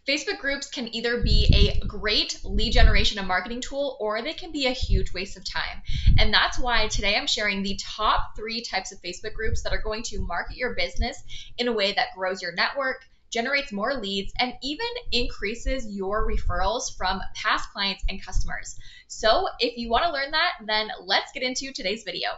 Facebook groups can either be a great lead generation and marketing tool, or they can be a huge waste of time. And that's why today I'm sharing the top 3 types of Facebook groups that are going to market your business in a way that grows your network, generates more leads, and even increases your referrals from past clients and customers. So if you want to learn that, then let's get into today's video.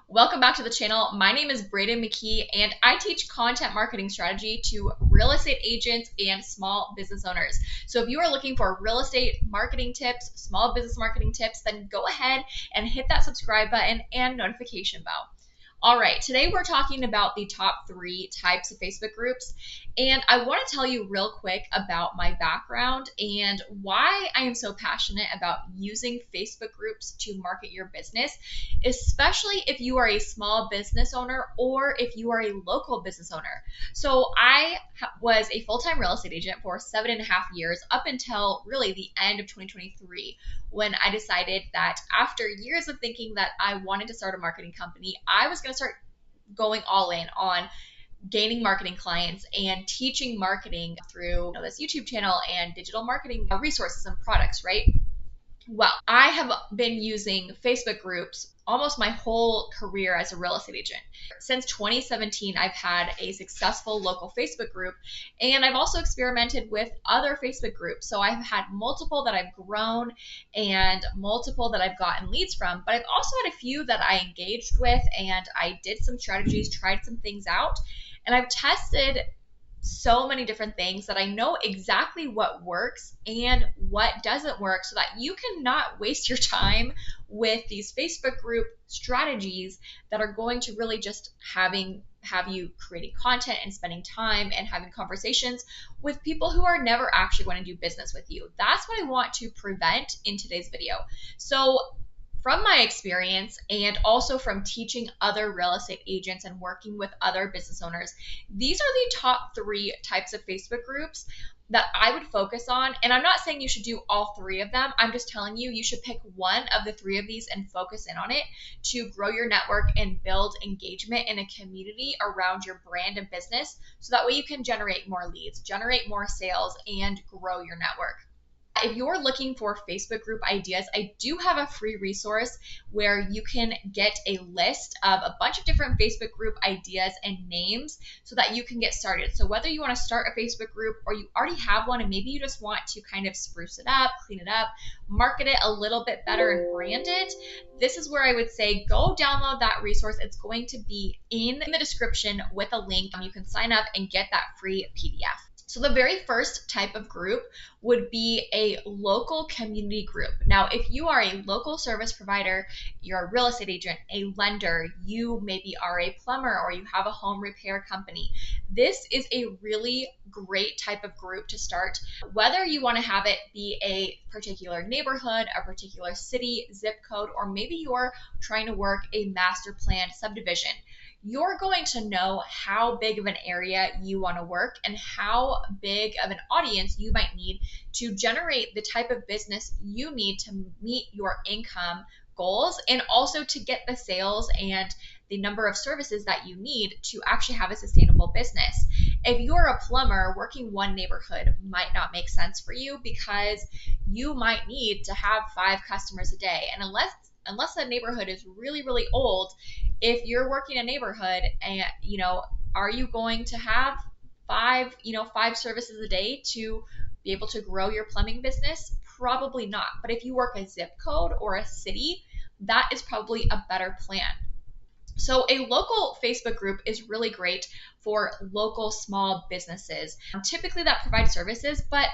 Welcome back to the channel. My name is Braden McKee, and I teach content marketing strategy to real estate agents and small business owners. So if you are looking for real estate marketing tips, small business marketing tips, then go ahead and hit that subscribe button and notification bell. All right, today we're talking about the top 3 types of Facebook groups, and I want to tell you real quick about my background and why I am so passionate about using Facebook groups to market your business, especially if you are a small business owner or if you are a local business owner. So I was a full-time real estate agent for 7.5 years up until really the end of 2023, when I decided that after years of thinking that I wanted to start a marketing company, I was going to start going all in on gaining marketing clients and teaching marketing through this YouTube channel and digital marketing resources and products, right? Well, I have been using Facebook groups almost my whole career as a real estate agent. Since 2017, I've had a successful local Facebook group, and I've also experimented with other Facebook groups. So I've had multiple that I've grown and multiple that I've gotten leads from, but I've also had a few that I engaged with, and I did some strategies, tried some things out, and I've tested so many different things that I know exactly what works and what doesn't work, so that you cannot waste your time with these Facebook group strategies that are going to really just have you creating content and spending time and having conversations with people who are never actually going to do business with you. That's what I want to prevent in today's video. So from my experience and also from teaching other real estate agents and working with other business owners, these are the top 3 types of Facebook groups that I would focus on. And I'm not saying you should do all 3 of them. I'm just telling you, you should pick one of the 3 of these and focus in on it to grow your network and build engagement in a community around your brand and business, so that way you can generate more leads, generate more sales, and grow your network. If you're looking for Facebook group ideas, I do have a free resource where you can get a list of a bunch of different Facebook group ideas and names so that you can get started. So whether you want to start a Facebook group or you already have one and maybe you just want to kind of spruce it up, clean it up, market it a little bit better and brand it, this is where I would say go download that resource. It's going to be in the description with a link. You can sign up and get that free PDF. So the very first type of group would be a local community group. Now, if you are a local service provider, you're a real estate agent, a lender, you maybe are a plumber, or you have a home repair company, this is a really great type of group to start. Whether you want to have it be a particular neighborhood, a particular city, zip code, or maybe you're trying to work a master plan subdivision, you're going to know how big of an area you want to work and how big of an audience you might need to generate the type of business you need to meet your income goals, and also to get the sales and the number of services that you need to actually have a sustainable business. If you're a plumber, working one neighborhood might not make sense for you, because you might need to have 5 customers a day. And unless the neighborhood is really, really old, if you're working a neighborhood and, are you going to have 5 services a day to be able to grow your plumbing business? Probably not. But if you work a zip code or a city, that is probably a better plan. So a local Facebook group is really great for local small businesses. Typically that provides services, but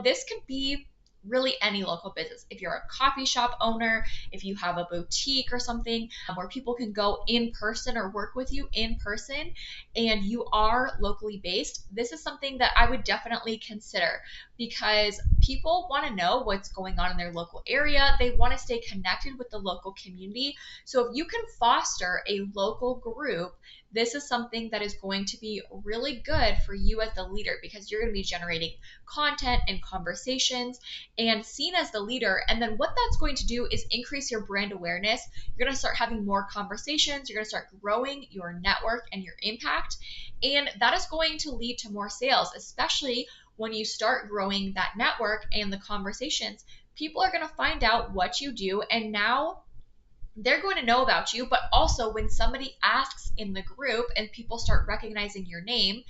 this could be really any local business. If you're a coffee shop owner, if you have a boutique or something where people can go in person or work with you in person, and you are locally based, this is something that I would definitely consider, because people want to know what's going on in their local area. They want to stay connected with the local community. So if you can foster a local group, this is something that is going to be really good for you as the leader, because you're going to be generating content and conversations and seen as the leader. And then what that's going to do is increase your brand awareness. You're going to start having more conversations. You're going to start growing your network and your impact. And that is going to lead to more sales, especially when you start growing that network and the conversations, people are going to find out what you do, and now they're going to know about you. But also, when somebody asks in the group and people start recognizing your name,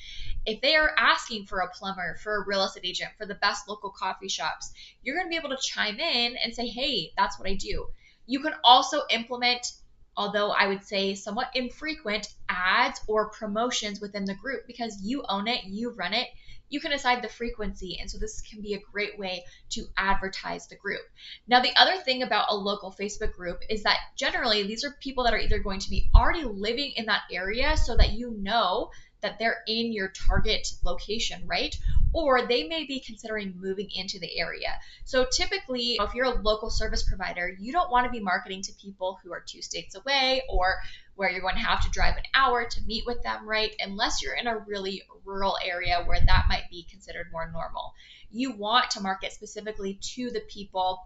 if they are asking for a plumber, for a real estate agent, for the best local coffee shops, you're going to be able to chime in and say, hey, that's what I do. You can also implement, although I would say somewhat infrequent, ads or promotions within the group, because you own it, you run it. You can decide the frequency. And so this can be a great way to advertise the group. Now, the other thing about a local Facebook group is that generally these are people that are either going to be already living in that area so that you know that they're in your target location, right? Or they may be considering moving into the area. So typically, if you're a local service provider, you don't want to be marketing to people who are 2 states away or where you're going to have to drive an hour to meet with them, right? Unless you're in a really rural area where that might be considered more normal. You want to market specifically to the people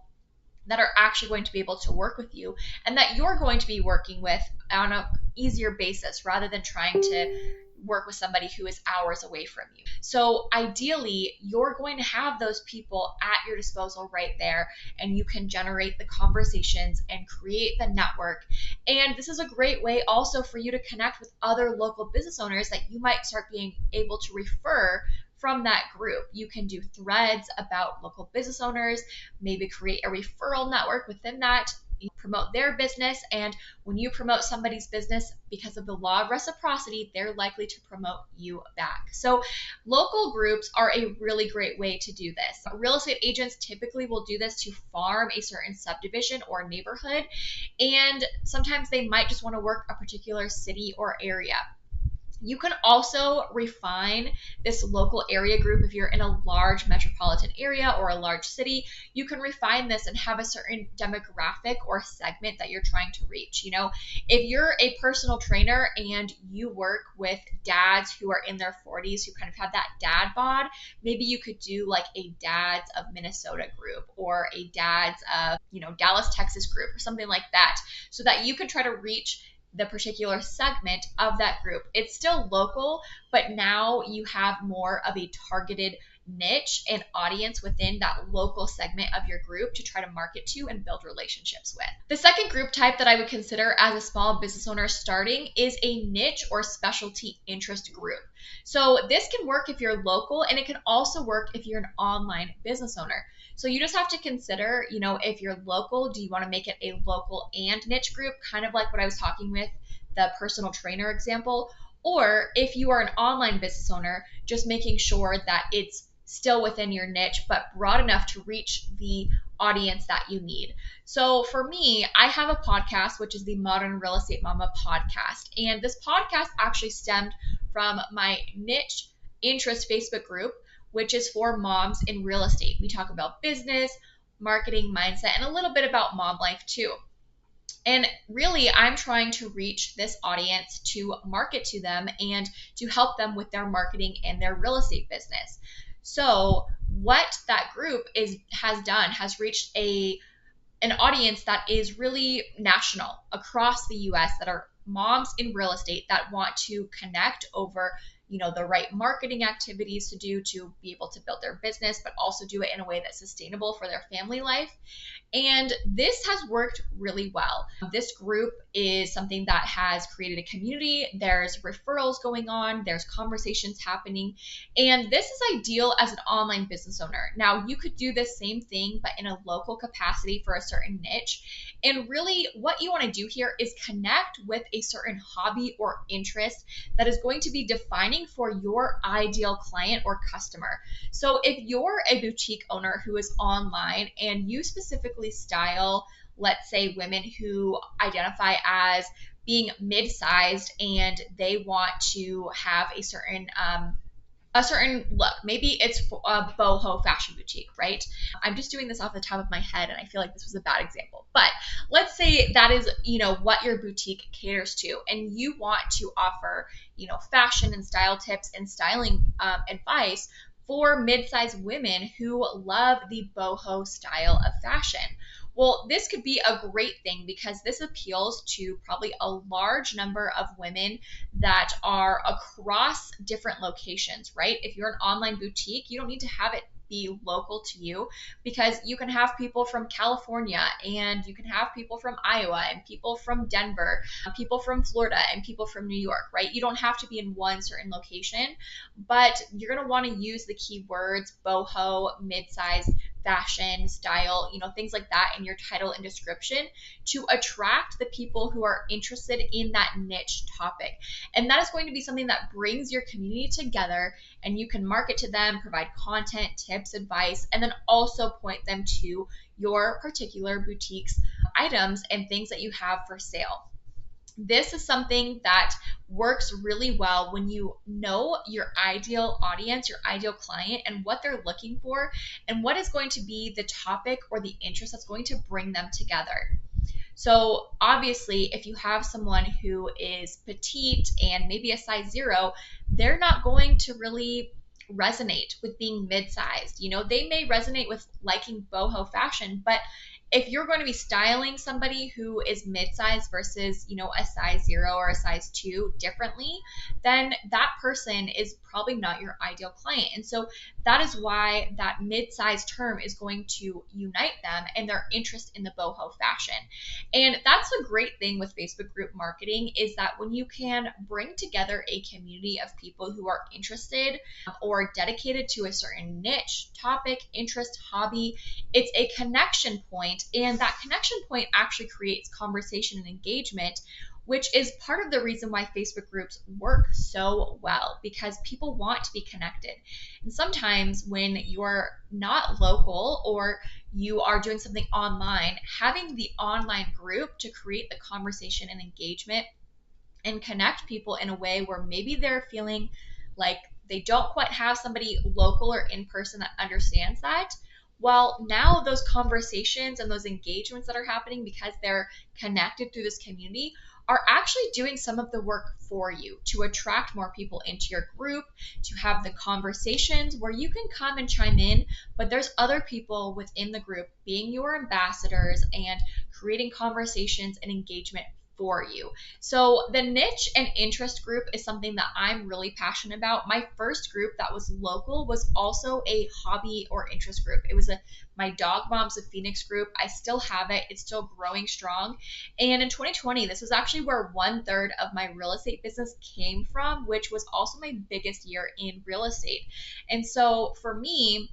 that are actually going to be able to work with you and that you're going to be working with on an easier basis rather than trying to work with somebody who is hours away from you. So ideally, you're going to have those people at your disposal right there, and you can generate the conversations and create the network. And this is a great way also for you to connect with other local business owners that you might start being able to refer from that group. You can do threads about local business owners, maybe create a referral network within that. You promote their business, and when you promote somebody's business, because of the law of reciprocity, they're likely to promote you back. So local groups are a really great way to do this. Real estate agents typically will do this to farm a certain subdivision or neighborhood, and sometimes they might just want to work a particular city or area. You can also refine this local area group. If you're in a large metropolitan area or a large city, you can refine this and have a certain demographic or segment that you're trying to reach. You know, if you're a personal trainer and you work with dads who are in their 40s who kind of have that dad bod, maybe you could do like a dads of Minnesota group or a dads of, Dallas, Texas group or something like that, so that you can try to reach the particular segment of that group. It's still local, but now you have more of a targeted niche and audience within that local segment of your group to try to market to and build relationships with. The second group type that I would consider as a small business owner starting is a niche or specialty interest group. So this can work if you're local, and it can also work if you're an online business owner. So you just have to consider, if you're local, do you want to make it a local and niche group, kind of like what I was talking with the personal trainer example? Or if you are an online business owner, just making sure that it's still within your niche, but broad enough to reach the audience that you need. So for me, I have a podcast, which is the Modern Real Estate Mama podcast. And this podcast actually stemmed from my niche interest Facebook group, which is for moms in real estate. We talk about business, marketing, mindset, and a little bit about mom life too. And really, I'm trying to reach this audience to market to them and to help them with their marketing and their real estate business. So what that group has reached an audience that is really national across the US, that are moms in real estate that want to connect over the right marketing activities to do to be able to build their business, but also do it in a way that's sustainable for their family life. And this has worked really well. This group is something that has created a community. There's referrals going on. There's conversations happening. And this is ideal as an online business owner. Now, you could do the same thing, but in a local capacity for a certain niche. And really, what you want to do here is connect with a certain hobby or interest that is going to be defining for your ideal client or customer. So if you're a boutique owner who is online and you specifically style, let's say, women who identify as being mid-sized and they want to have a certain look. Maybe it's a boho fashion boutique, right? I'm just doing this off the top of my head, and I feel like this was a bad example. But let's say that is, what your boutique caters to, and you want to offer, fashion and style tips and styling advice for mid-sized women who love the boho style of fashion. Well, this could be a great thing because this appeals to probably a large number of women that are across different locations, right? If you're an online boutique, you don't need to have it be local to you because you can have people from California and you can have people from Iowa and people from Denver, people from Florida and people from New York, right? You don't have to be in one certain location, but you're going to want to use the keywords boho, mid-size, fashion, style, things like that in your title and description to attract the people who are interested in that niche topic. And that is going to be something that brings your community together, and you can market to them, provide content, tips, advice, and then also point them to your particular boutique's items and things that you have for sale. This is something that works really well when you know your ideal audience, your ideal client, and what they're looking for, and what is going to be the topic or the interest that's going to bring them together. So obviously, if you have someone who is petite and maybe a size 0, they're not going to really resonate with being mid-sized. They may resonate with liking boho fashion, but if you're going to be styling somebody who is mid-size versus, a size 0 or a size 2 differently, then that person is probably not your ideal client. And so that is why that mid-size term is going to unite them and their interest in the boho fashion. And that's a great thing with Facebook group marketing, is that when you can bring together a community of people who are interested or dedicated to a certain niche, topic, interest, hobby, it's a connection point, and that connection point actually creates conversation and engagement, which is part of the reason why Facebook groups work so well, because people want to be connected. And sometimes when you're not local or you are doing something online, having the online group to create the conversation and engagement and connect people in a way where maybe they're feeling like they don't quite have somebody local or in person that understands that. Well, now those conversations and those engagements that are happening because they're connected through this community are actually doing some of the work for you to attract more people into your group, to have the conversations where you can come and chime in, but there's other people within the group being your ambassadors and creating conversations and engagement for you. So the niche and interest group is something that I'm really passionate about. My first group that was local was also a hobby or interest group. It was my Dog Moms of Phoenix group. I still have it. It's still growing strong. And in 2020, this was actually where 1/3 of my real estate business came from, which was also my biggest year in real estate. And so for me,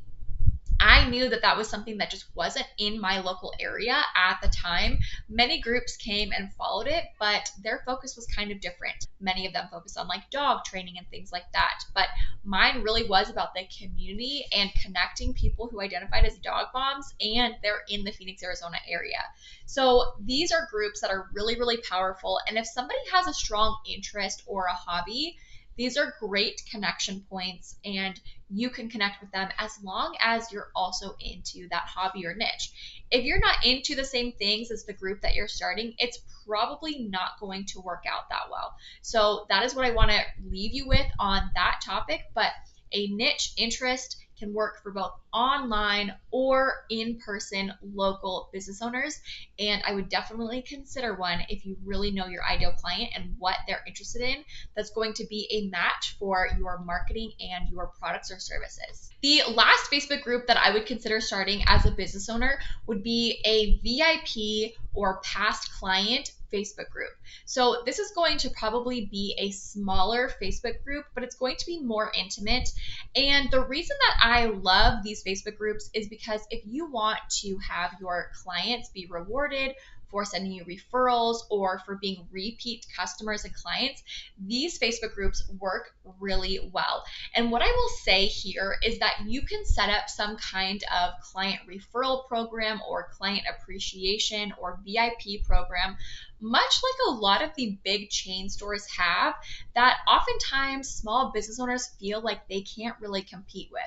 I knew that that was something that just wasn't in my local area at the time. Many groups came and followed it, but their focus was kind of different. Many of them focused on like dog training and things like that. But mine really was about the community and connecting people who identified as dog moms, and they're in the Phoenix, Arizona area. So these are groups that are really, really powerful. And if somebody has a strong interest or a hobby, these are great connection points, and you can connect with them as long as you're also into that hobby or niche. If you're not into the same things as the group that you're starting, it's probably not going to work out that well. So that is what I want to leave you with on that topic. But a niche interest can work for both online or in-person local business owners. And I would definitely consider one if you really know your ideal client and what they're interested in. That's going to be a match for your marketing and your products or services. The last Facebook group that I would consider starting as a business owner would be a VIP or past client Facebook group. So this is going to probably be a smaller Facebook group, but it's going to be more intimate. And the reason that I love these Facebook groups is because if you want to have your clients be rewarded for sending you referrals or for being repeat customers and clients, these Facebook groups work really well. And what I will say here is that you can set up some kind of client referral program or client appreciation or VIP program, much like a lot of the big chain stores have, that oftentimes small business owners feel like they can't really compete with.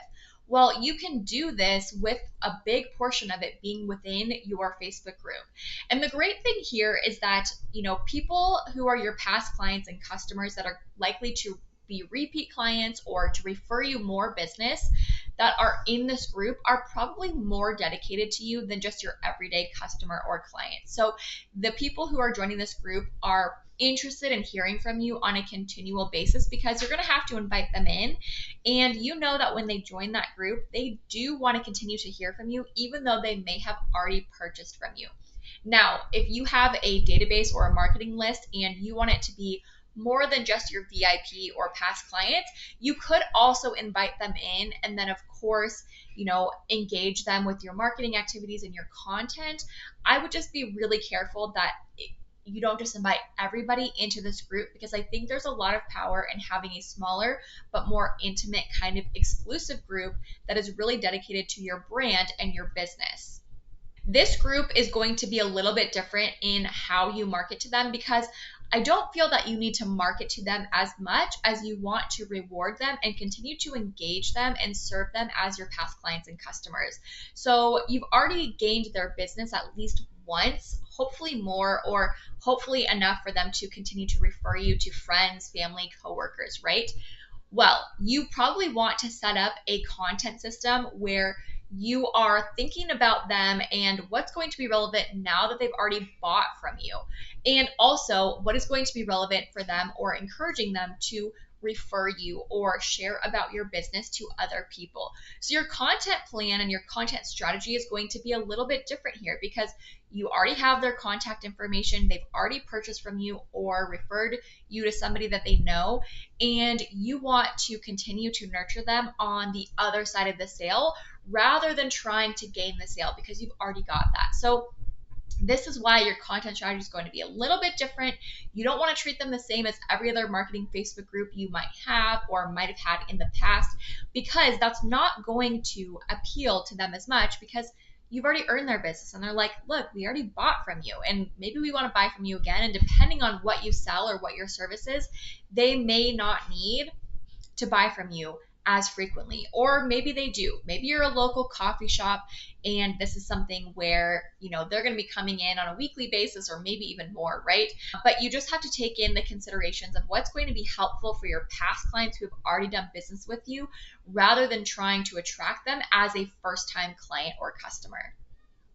Well, you can do this with a big portion of it being within your Facebook group. And the great thing here is that, people who are your past clients and customers that are likely to be repeat clients or to refer you more business, that are in this group are probably more dedicated to you than just your everyday customer or client. So the people who are joining this group are interested in hearing from you on a continual basis because you're going to have to invite them in. And you know that when they join that group, they do want to continue to hear from you, even though they may have already purchased from you. Now, if you have a database or a marketing list and you want it to be more than just your VIP or past clients, you could also invite them in and then, of course, engage them with your marketing activities and your content. I would just be really careful that you don't just invite everybody into this group, because I think there's a lot of power in having a smaller but more intimate kind of exclusive group that is really dedicated to your brand and your business. This group is going to be a little bit different in how you market to them, because I don't feel that you need to market to them as much as you want to reward them and continue to engage them and serve them as your past clients and customers. So you've already gained their business at least once, hopefully more, or hopefully enough for them to continue to refer you to friends, family, coworkers, right? Well, you probably want to set up a content system where you are thinking about them and what's going to be relevant now that they've already bought from you. And also what is going to be relevant for them or encouraging them to refer you or share about your business to other people. So your content plan and your content strategy is going to be a little bit different here, because you already have their contact information, they've already purchased from you or referred you to somebody that they know, and you want to continue to nurture them on the other side of the sale rather than trying to gain the sale, because you've already got that. So this is why your content strategy is going to be a little bit different. You don't want to treat them the same as every other marketing Facebook group you might have or might have had in the past, because that's not going to appeal to them as much, because you've already earned their business and they're like, look, we already bought from you and maybe we want to buy from you again. And depending on what you sell or what your service is, they may not need to buy from you as frequently, or maybe they do. Maybe you're a local coffee shop and this is something where they're going to be coming in on a weekly basis or maybe even more, right? But you just have to take in the considerations of what's going to be helpful for your past clients who have already done business with you, rather than trying to attract them as a first-time client or customer.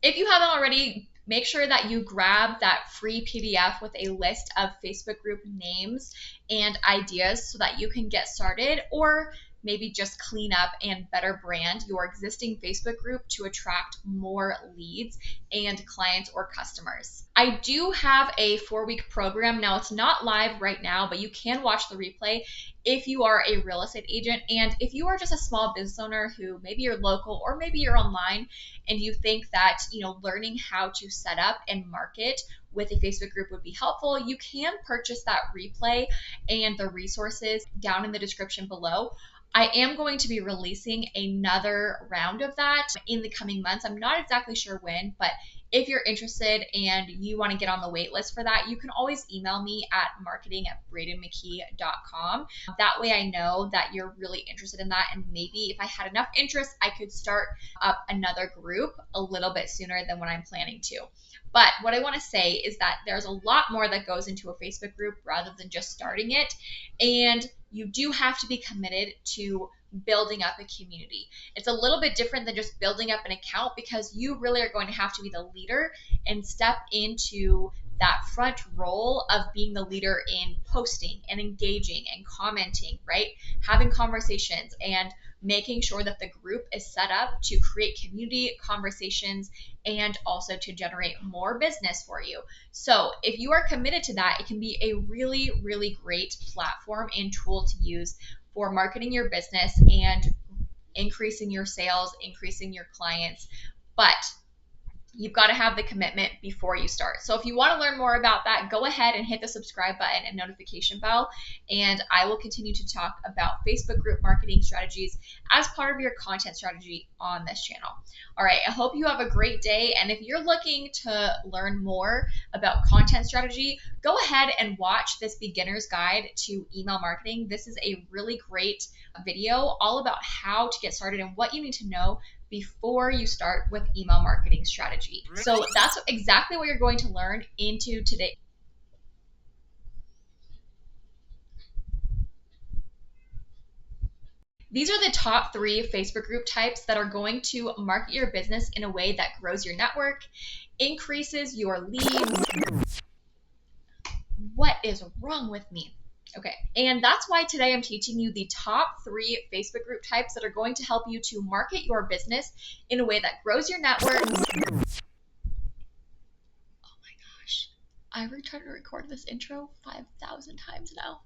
If you haven't already, make sure that you grab that free PDF with a list of Facebook group names and ideas so that you can get started, or maybe just clean up and better brand your existing Facebook group to attract more leads and clients or customers. I do have a 4-week program. Now, it's not live right now, but you can watch the replay if you are a real estate agent. And if you are just a small business owner who maybe you're local or maybe you're online and you think that, learning how to set up and market with a Facebook group would be helpful, you can purchase that replay and the resources down in the description below. I am going to be releasing another round of that in the coming months. I'm not exactly sure when, but if you're interested and you want to get on the wait list for that, you can always email me at marketing@bradenmckee.com. That way I know that you're really interested in that, and maybe if I had enough interest, I could start up another group a little bit sooner than what I'm planning to. But what I want to say is that there's a lot more that goes into a Facebook group rather than just starting it. And you do have to be committed to building up a community. It's a little bit different than just building up an account, because you really are going to have to be the leader and step into that front role of being the leader in posting and engaging and commenting, right? Having conversations and making sure that the group is set up to create community conversations and also to generate more business for you. So if you are committed to that, it can be a really, really great platform and tool to use for marketing your business and increasing your sales, increasing your clients. But you've got to have the commitment before you start. So if you want to learn more about that, go ahead and hit the subscribe button and notification bell, and I will continue to talk about Facebook group marketing strategies as part of your content strategy on this channel. All right, I hope you have a great day, and if you're looking to learn more about content strategy, go ahead and watch this beginner's guide to email marketing. This is a really great video all about how to get started and what you need to know before you start with email marketing strategy. So that's exactly what you're going to learn into today. These are the top 3 Facebook group types that are going to market your business in a way that grows your network, increases your leads. What is wrong with me? Okay, and that's why today I'm teaching you the top 3 Facebook group types that are going to help you to market your business in a way that grows your network. Oh my gosh, I tried to record this intro 5,000 times now.